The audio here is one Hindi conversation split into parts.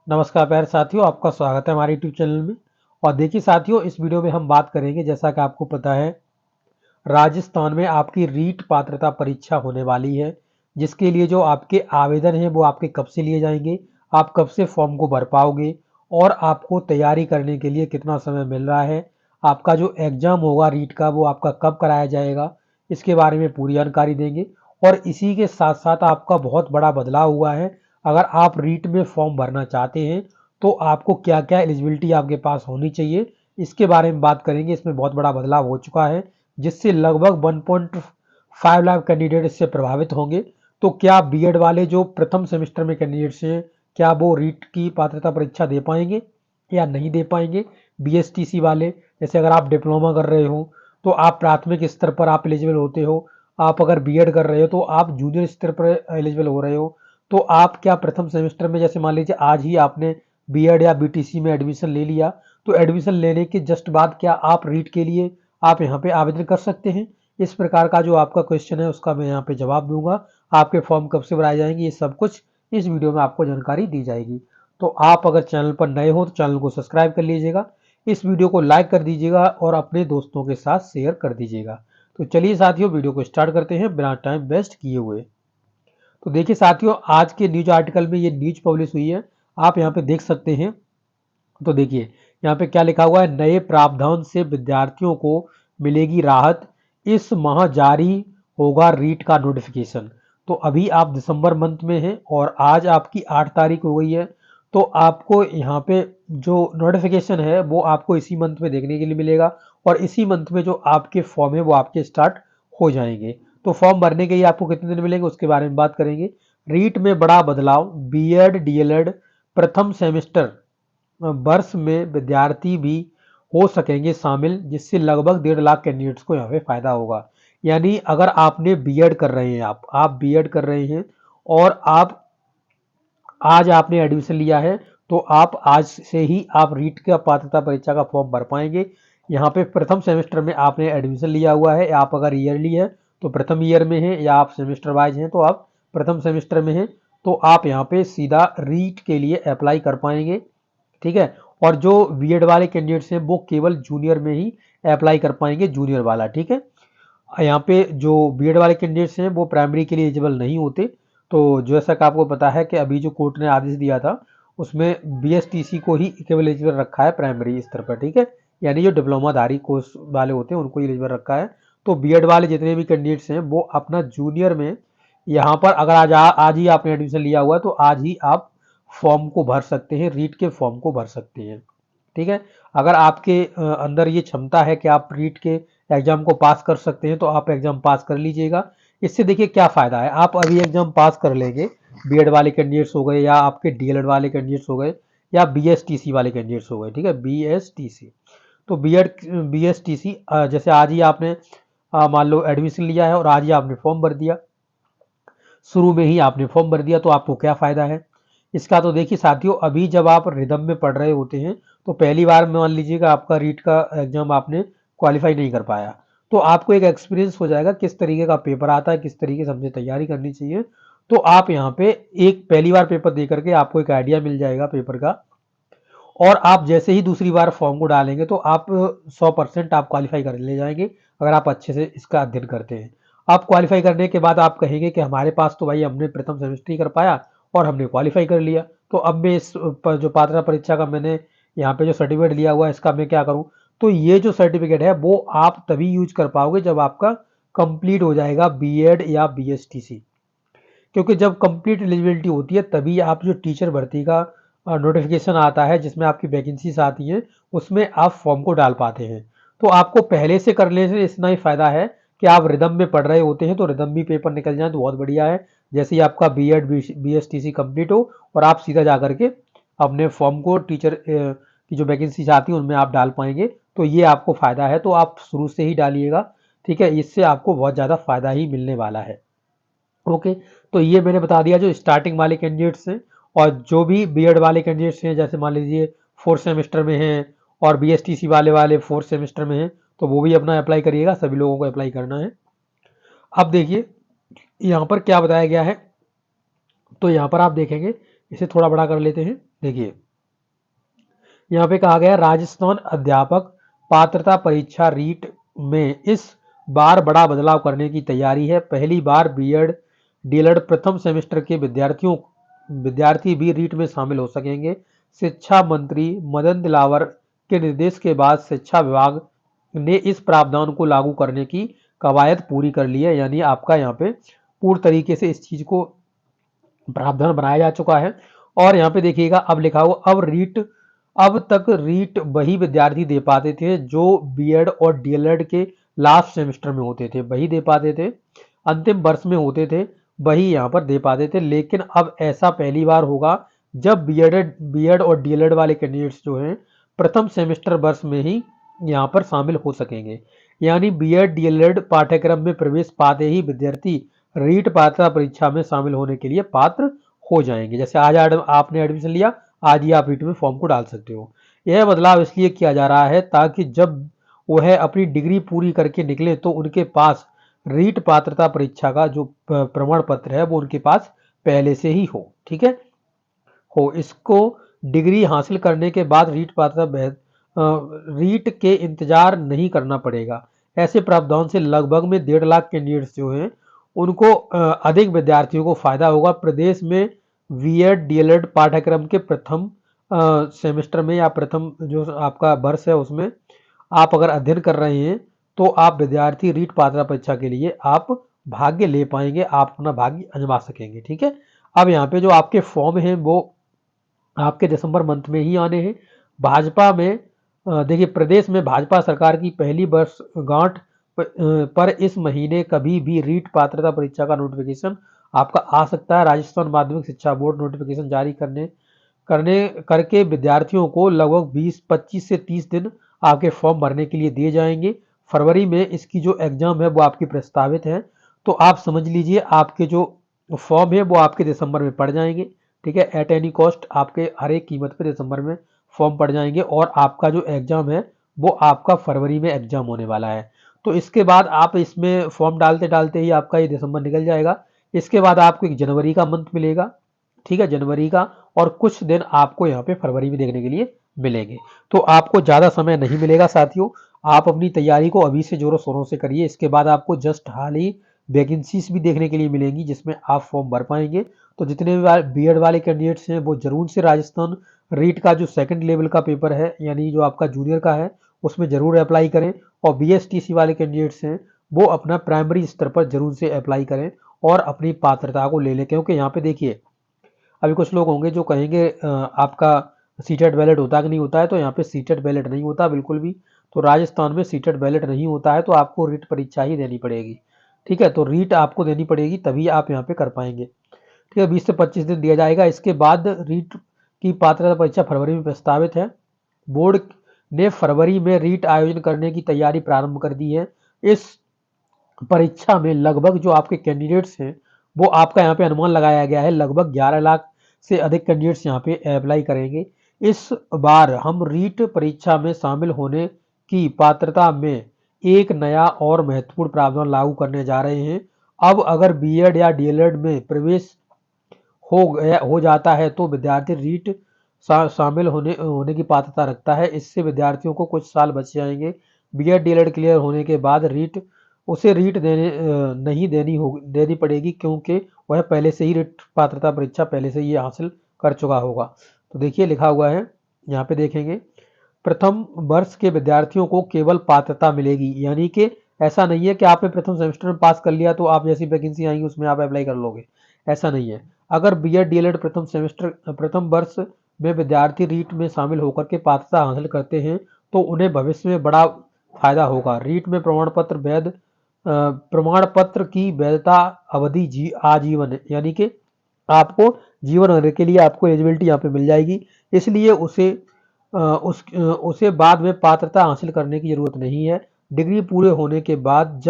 नमस्कार प्यारे साथियों, आपका स्वागत है हमारे यूट्यूब चैनल में। और देखिए साथियों, इस वीडियो में हम बात करेंगे, जैसा कि आपको पता है, राजस्थान में आपकी रीट पात्रता परीक्षा होने वाली है, जिसके लिए जो आपके आवेदन हैं वो आपके कब से लिए जाएंगे, आप कब से फॉर्म को भर पाओगे और आपको तैयारी करने के लिए कितना समय मिल रहा है, आपका जो एग्जाम होगा रीट का वो आपका कब कराया जाएगा, इसके बारे में पूरी जानकारी देंगे। और इसी के साथ साथ आपका बहुत बड़ा बदलाव हुआ है। अगर आप रीट में फॉर्म भरना चाहते हैं तो आपको क्या क्या एलिजिबिलिटी आपके पास होनी चाहिए, इसके बारे में बात करेंगे। इसमें बहुत बड़ा बदलाव हो चुका है, जिससे लगभग 1.5 लाख कैंडिडेट इससे प्रभावित होंगे। तो क्या बीएड वाले जो प्रथम सेमेस्टर में कैंडिडेट्स हैं, क्या वो रीट की पात्रता परीक्षा दे पाएंगे या नहीं दे पाएंगे? बीएसटीसी वाले, जैसे अगर आप डिप्लोमा कर रहे हो तो आप प्राथमिक स्तर पर आप एलिजिबल होते हो। आप अगर बीएड कर रहे हो तो आप जूनियर स्तर पर एलिजिबल हो रहे हो। तो आप क्या प्रथम सेमेस्टर में, जैसे मान लीजिए आज ही आपने बीएड या बीटीसी में एडमिशन ले लिया, तो एडमिशन लेने के जस्ट बाद क्या आप रीट के लिए आप यहाँ पे आवेदन कर सकते हैं? इस प्रकार का जो आपका क्वेश्चन है उसका मैं यहाँ पे जवाब दूंगा। आपके फॉर्म कब से भराए जाएंगे, ये सब कुछ इस वीडियो में आपको जानकारी दी जाएगी। तो आप अगर चैनल पर नए हो तो चैनल को सब्सक्राइब कर लीजिएगा, इस वीडियो को लाइक कर दीजिएगा और अपने दोस्तों के साथ शेयर कर दीजिएगा। तो चलिए साथियों, वीडियो को स्टार्ट करते हैं बिना टाइम वेस्ट किए हुए। तो देखिए साथियों, आज के न्यूज आर्टिकल में ये न्यूज पब्लिश हुई है, आप यहाँ पे देख सकते हैं। तो देखिए यहाँ पे क्या लिखा हुआ है, नए प्रावधान से विद्यार्थियों को मिलेगी राहत, इस माह जारी होगा रीट का नोटिफिकेशन। तो अभी आप दिसंबर मंथ में हैं और आज आपकी 8 तारीख हो गई है। तो आपको यहाँ पे जो नोटिफिकेशन है वो आपको इसी मंथ में देखने के लिए मिलेगा और इसी मंथ में जो आपके फॉर्म है वो आपके स्टार्ट हो जाएंगे। तो फॉर्म भरने के लिए आपको कितने दिन मिलेंगे उसके बारे में बात करेंगे। रीट में बड़ा बदलाव, बीएड डीएलएड प्रथम सेमेस्टर वर्ष में विद्यार्थी भी हो सकेंगे शामिल, जिससे लगभग 1.5 लाख कैंडिडेट्स को यहाँ पे फायदा होगा। यानी अगर आपने बीएड कर रहे हैं, आप बीएड कर रहे हैं और आप आज आपने एडमिशन लिया है, तो आप आज से ही आप रीट का पात्रता परीक्षा का फॉर्म भर पाएंगे। यहाँ पे प्रथम सेमेस्टर में आपने एडमिशन लिया हुआ है, आप अगर ईयरली है तो प्रथम ईयर में है, या आप सेमेस्टर वाइज हैं तो आप प्रथम सेमेस्टर में हैं, तो आप यहाँ पे सीधा रीट के लिए अप्लाई कर पाएंगे। ठीक है। और जो बीएड वाले कैंडिडेट्स हैं वो केवल जूनियर में ही अप्लाई कर पाएंगे, जूनियर वाला। ठीक है। यहाँ पे जो बीएड वाले कैंडिडेट्स हैं वो प्राइमरी के लिए एलिजिबल नहीं होते। तो जैसा कि आपको पता है कि अभी जो कोर्ट ने आदेश दिया था उसमें बीएसटीसी को ही केवल एलिजिबल रखा है प्राइमरी स्तर पर। ठीक है। यानी जो डिप्लोमाधारी कोर्स वाले होते हैं उनको एलिजिबल रखा है। तो बीएड वाले जितने भी कैंडिडेट्स हैं वो अपना जूनियर में यहाँ पर अगर आज ही आपने एडमिशन लिया हुआ है तो आज ही आप फॉर्म को भर सकते हैं, रीट के फॉर्म को भर सकते हैं। ठीक है। अगर आपके अंदर ये क्षमता है कि आप रीट के एग्जाम को पास कर सकते हैं तो आप एग्जाम पास कर लीजिएगा। इससे देखिए क्या फायदा है, आप अभी एग्जाम पास कर लेंगे, बीएड वाले कैंडिडेट्स हो गए या आपके डीएलएड वाले कैंडिडेट्स हो गए या बीएसटीसी वाले कैंडिडेट्स हो गए। ठीक है, बीएसटीसी। तो बीएसटीसी जैसे आज ही आपने मान लो एडमिशन लिया है और आज ही आपने फॉर्म भर दिया, शुरू में ही आपने फॉर्म भर दिया, तो आपको क्या फायदा है इसका? तो देखिए साथियों, अभी जब आप रिदम में पढ़ रहे होते हैं तो पहली बार मान लीजिएगा आपका रीट का एग्जाम आपने क्वालिफाई नहीं कर पाया, तो आपको एक एक्सपीरियंस हो जाएगा किस तरीके का पेपर आता है, किस तरीके से हमने तैयारी करनी चाहिए। तो आप यहाँ पे एक पहली बार पेपर दे करके आपको एक आइडिया मिल जाएगा पेपर का, और आप जैसे ही दूसरी बार फॉर्म को डालेंगे तो आप 100% आप क्वालिफाई कर ले जाएंगे, अगर आप अच्छे से इसका अध्ययन करते हैं। आप क्वालिफाई करने के बाद आप कहेंगे कि हमारे पास तो भाई हमने प्रथम सेमेस्टर ही कर पाया और हमने क्वालिफाई कर लिया, तो अब मैं इस जो पात्रता परीक्षा का मैंने यहाँ पे जो सर्टिफिकेट लिया हुआ है इसका मैं क्या करूँ? तो ये जो सर्टिफिकेट है वो आप तभी यूज कर पाओगे जब आपका कंप्लीट हो जाएगा बीएड या बीएसटीसी। क्योंकि जब कंप्लीट एलिजिबिलिटी होती है तभी आप जो टीचर भर्ती का नोटिफिकेशन आता है जिसमें आपकी वैकेंसीज आती हैं उसमें आप फॉर्म को डाल पाते हैं। तो आपको पहले से करने से इतना ही फायदा है कि आप रिदम में पढ़ रहे होते हैं तो रिदम भी पेपर निकल जाए तो बहुत बढ़िया है। जैसे ही आपका बीएड बीएसटीसी कंप्लीट हो और आप सीधा जा करके अपने फॉर्म को टीचर की जो वैकेंसीज आती हैं उनमें आप डाल पाएंगे, तो ये आपको फायदा है, तो आप शुरू से ही डालिएगा। ठीक है, इससे आपको बहुत ज़्यादा फायदा ही मिलने वाला है। ओके। तो ये मैंने बता दिया जो स्टार्टिंग वाले कैंडिडेट्स हैं, और जो भी बीएड वाले कैंडिडेट्स हैं जैसे मान लीजिए फोर्थ सेमेस्टर में हैं और बीएसटीसी वाले फोर्थ सेमेस्टर में हैं, तो वो भी अपना अप्लाई करिएगा, सभी लोगों को अप्लाई करना है। अब देखिए यहाँ पर क्या बताया गया है, तो यहाँ पर आप देखेंगे इसे थोड़ा बड़ा कर लेते हैं। देखिए यहाँ पे कहा गया राजस्थान अध्यापक पात्रता परीक्षा रीट में इस बार बड़ा बदलाव करने की तैयारी है। पहली बार बीएड डीएलएड प्रथम सेमेस्टर के विद्यार्थी भी रीट में शामिल हो सकेंगे। शिक्षा मंत्री मदन दिलावर के निर्देश के बाद शिक्षा विभाग ने इस प्रावधान को लागू करने की कवायद पूरी कर ली है। यानी आपका यहाँ पे पूर्ण तरीके से इस चीज को प्रावधान बनाया जा चुका है। और यहाँ पे देखिएगा अब लिखा हुआ अब तक रीट वही विद्यार्थी दे पाते थे जो बीएड और डीएलएड के लास्ट सेमेस्टर में होते थे, वही दे पाते थे, अंतिम वर्ष में होते थे वही यहाँ पर दे पाते थे। लेकिन अब ऐसा पहली बार होगा जब बीएड और डीएलएड वाले कैंडिडेट्स जो हैं प्रथम सेमेस्टर वर्ष में ही यहाँ पर शामिल हो सकेंगे। यानी बीएड डीएलएड पाठ्यक्रम में प्रवेश पाते ही विद्यार्थी रीट पात्रता परीक्षा में शामिल होने के लिए पात्र हो जाएंगे। जैसे आज आपने एडमिशन लिया, आज ही आप रीट में फॉर्म को डाल सकते हो। यह बदलाव इसलिए किया जा रहा है ताकि जब वह अपनी डिग्री पूरी करके निकले तो उनके पास रीट पात्रता परीक्षा का जो प्रमाण पत्र है वो उनके पास पहले से ही हो। ठीक है, हो इसको डिग्री हासिल करने के बाद रीट के इंतजार नहीं करना पड़ेगा। ऐसे प्रावधान से लगभग में 1.5 लाख कैंडिडेट्स जो हैं उनको अधिक विद्यार्थियों को फायदा होगा। प्रदेश में बीएड डीएलएड पाठ्यक्रम के प्रथम सेमेस्टर में या प्रथम जो आपका वर्ष है उसमें आप अगर अध्ययन कर रहे हैं तो आप विद्यार्थी रीट पात्रता परीक्षा के लिए आप भाग्य ले पाएंगे, आप अपना भाग्य आजमा सकेंगे। ठीक है, अब यहाँ पे जो आपके फॉर्म हैं वो आपके दिसंबर मंथ में ही आने हैं। भाजपा में देखिए प्रदेश में भाजपा सरकार की पहली वर्षगांठ पर इस महीने कभी भी रीट पात्रता परीक्षा का नोटिफिकेशन आपका आ सकता है। राजस्थान माध्यमिक शिक्षा बोर्ड नोटिफिकेशन जारी करके विद्यार्थियों को लगभग 25 से 30 दिन आपके फॉर्म भरने के लिए दिए जाएंगे। फरवरी में इसकी जो एग्जाम है वो आपकी प्रस्तावित है, तो आप समझ लीजिए आपके जो फॉर्म है वो आपके दिसंबर में पड़ जाएंगे। ठीक है, एट एनी कॉस्ट आपके हर एक कीमत पे दिसंबर में फॉर्म पड़ जाएंगे और आपका जो एग्जाम है वो आपका फरवरी में एग्जाम होने वाला है। तो इसके बाद आप इसमें फॉर्म डालते डालते ही आपका ये दिसंबर निकल जाएगा। इसके बाद आपको एक जनवरी का मंथ मिलेगा, ठीक है, जनवरी का, और कुछ दिन आपको यहाँ पे फरवरी में देखने के लिए मिलेंगे। तो आपको ज़्यादा समय नहीं मिलेगा साथियों, आप अपनी तैयारी को अभी से जोरों शोरों से करिए। इसके बाद आपको जस्ट हाल ही वैकेंसीज भी देखने के लिए मिलेंगी जिसमें आप फॉर्म भर पाएंगे। तो जितने भी बीएड वाले कैंडिडेट्स हैं वो जरूर से राजस्थान रीट का जो सेकंड लेवल का पेपर है यानी जो आपका जूनियर का है उसमें जरूर अप्लाई करें, और बीएसटीसी वाले कैंडिडेट्स हैं वो अपना प्राइमरी स्तर पर जरूर से अप्लाई करें और अपनी पात्रता को ले लें। क्योंकि यहाँ पे देखिए अभी कुछ लोग होंगे जो कहेंगे आपका सीटेट बैलेट होता कि नहीं होता है, तो यहाँ पे सीटेट बैलेट नहीं होता बिल्कुल भी। तो राजस्थान में सीटेट बैलेट नहीं होता है, तो आपको रीट परीक्षा ही देनी पड़ेगी। ठीक है, तो रीट आपको देनी पड़ेगी तभी आप यहाँ पे कर पाएंगे। ठीक है, 20 से 25 दिन दिया जाएगा। इसके बाद रीट की पात्रता परीक्षा फरवरी में प्रस्तावित है। बोर्ड ने फरवरी में रीट आयोजन करने की तैयारी प्रारंभ कर दी है। इस परीक्षा में लगभग जो आपके कैंडिडेट्स हैं वो आपका यहाँ पे अनुमान लगाया गया है लगभग 11 लाख से अधिक कैंडिडेट्स यहाँ पे अप्लाई करेंगे। इस बार हम रीट परीक्षा में शामिल होने की पात्रता में एक नया और महत्वपूर्ण प्रावधान लागू करने जा रहे हैं। अब अगर बीएड या डीएलएड में प्रवेश हो जाता है तो विद्यार्थी रीट शामिल होने की पात्रता रखता है। इससे विद्यार्थियों को कुछ साल बच जाएंगे। बीएड डीएलएड क्लियर होने के बाद उसे रीट नहीं देनी पड़ेगी क्योंकि वह पहले से ही रीट पात्रता परीक्षा पहले से ही हासिल कर चुका होगा। तो देखिए लिखा हुआ है यहाँ पे देखेंगे, प्रथम वर्ष के विद्यार्थियों को केवल पात्रता मिलेगी। यानी कि ऐसा नहीं है कि आपने प्रथम सेमेस्टर में पास कर लिया तो आप जैसी वैकेंसी आएंगी उसमें आप अप्लाई कर लोगे, ऐसा नहीं है। अगर बीएड डीएलएड प्रथम वर्ष में विद्यार्थी रीट में शामिल होकर के पात्रता हासिल करते हैं तो उन्हें भविष्य में बड़ा फायदा होगा। रीट में प्रमाण पत्र की वैधता अवधि आजीवन है, यानी कि आपको जीवन भर के लिए आपको एलिजिबिलिटी यहाँ पे मिल जाएगी। इसलिए उसे बाद में पात्रता हासिल करने की जरूरत नहीं है। डिग्री पूरे होने के बाद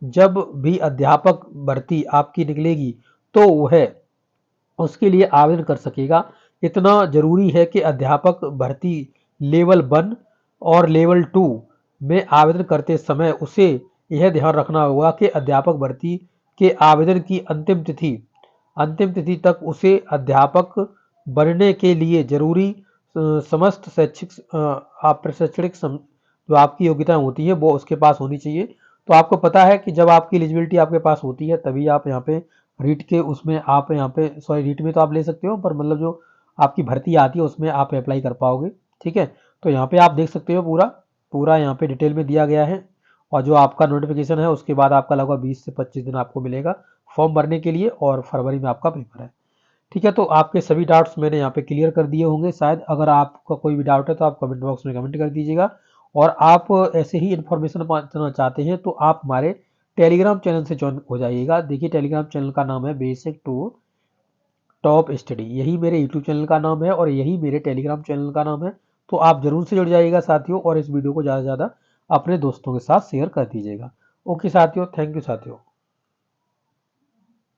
जब भी अध्यापक भर्ती आपकी निकलेगी तो वह उसके लिए आवेदन कर सकेगा। इतना जरूरी है कि अध्यापक भर्ती लेवल 1 और लेवल 2 में आवेदन करते समय उसे यह ध्यान रखना होगा कि अध्यापक भर्ती के आवेदन की अंतिम तिथि अंतिम तिथि तक उसे अध्यापक बनने के लिए जरूरी समस्त शैक्षणिक जो आपकी योग्यता होती है वो उसके पास होनी चाहिए। तो आपको पता है कि जब आपकी एलिजिबिलिटी आपके पास होती है तभी आप यहाँ पे रीट के उसमें आप यहाँ पे सॉरी रीट में तो आप ले सकते हो, पर मतलब जो आपकी भर्ती आती है उसमें आप अप्लाई कर पाओगे। ठीक है, तो यहाँ पे आप देख सकते हो पूरा पूरा यहाँ पे डिटेल में दिया गया है। और जो आपका नोटिफिकेशन है उसके बाद आपका लगभग 20 से 25 दिन आपको मिलेगा फॉर्म भरने के लिए, और फरवरी में आपका पेपर है। ठीक है, तो आपके सभी डाउट्स मैंने यहाँ पे क्लियर कर दिए होंगे शायद। अगर आपका कोई भी डाउट है तो आप कमेंट बॉक्स में कमेंट कर दीजिएगा। और आप ऐसे ही इन्फॉर्मेशन पाना चाहते हैं तो आप हमारे टेलीग्राम चैनल से ज्वाइन हो जाइएगा। देखिए टेलीग्राम चैनल का नाम है बेसिक टू टॉप स्टडी, यही मेरे यूट्यूब चैनल का नाम है और यही मेरे टेलीग्राम चैनल का नाम है। तो आप जरूर से जुड़ जाइएगा साथियों, और इस वीडियो को ज़्यादा से ज़्यादा अपने दोस्तों के साथ शेयर कर दीजिएगा। ओके साथियों, थैंक यू साथियों।